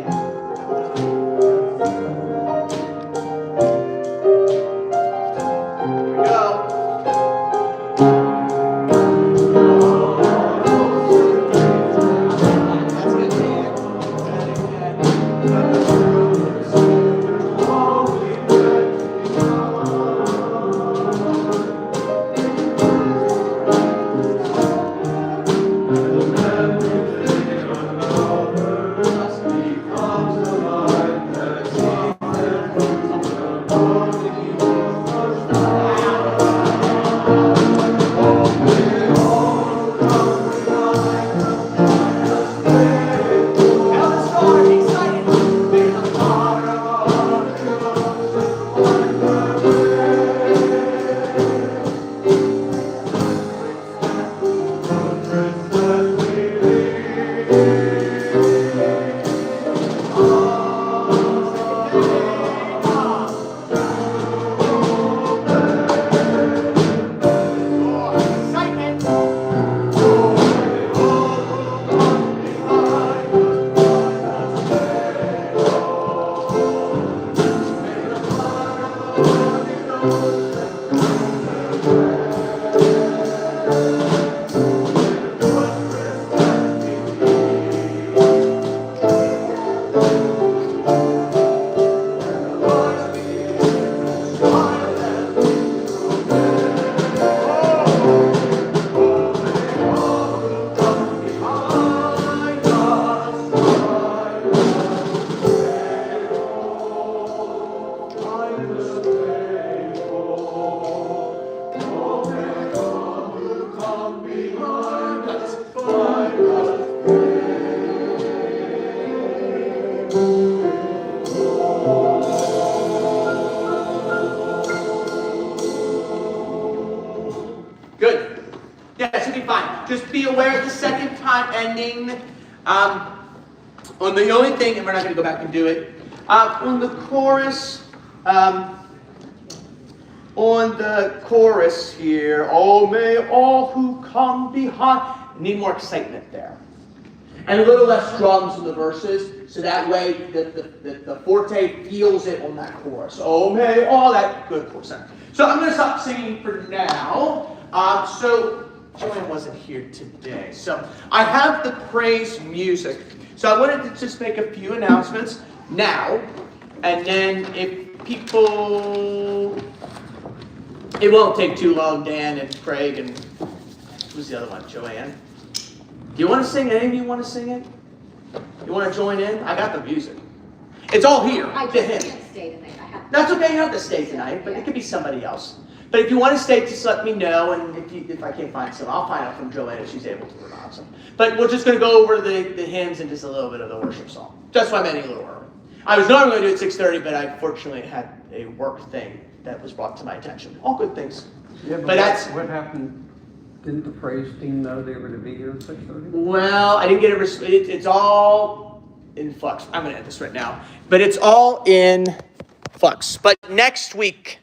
we go. That's good, Now let's start. Excited. Excitement. Good. Yeah, it should be fine. Just be aware of the second time ending. On the only thing, and we're not going to go back and do it, on the chorus, here, oh, may all who come behind, need more excitement there. And a little less drums in the verses, so that way the forte feels it on that chorus. Oh, may all that good chorus. So I'm going to stop singing for now. So Joanne wasn't here today. So I have the praise music. So I wanted to just make a few announcements now. And then if people... It won't take too long, Dan and Craig and Who's the other one? Joanne. Do you want to sing? Any of you want to sing it? You want to join in? I got the music. It's all here. I The just hymn. can't stay tonight. I have. That's okay. You don't have to stay tonight, but it could be somebody else. But if you want to stay, just let me know. And if I can't find some, I'll find out from Joanne if she's able to or not. So, but we're just going to go over the hymns and just a little bit of the worship song. That's why I'm ending a little early. I was normally going to do it at 6:30, but I fortunately had a work thing that was brought to my attention. All good things. Yeah, But that's- what happened? Didn't the praise team know they were to be here at 6:30? Well, I didn't get it's all in flux. I'm going to end this right now. But it's all in flux. But next week,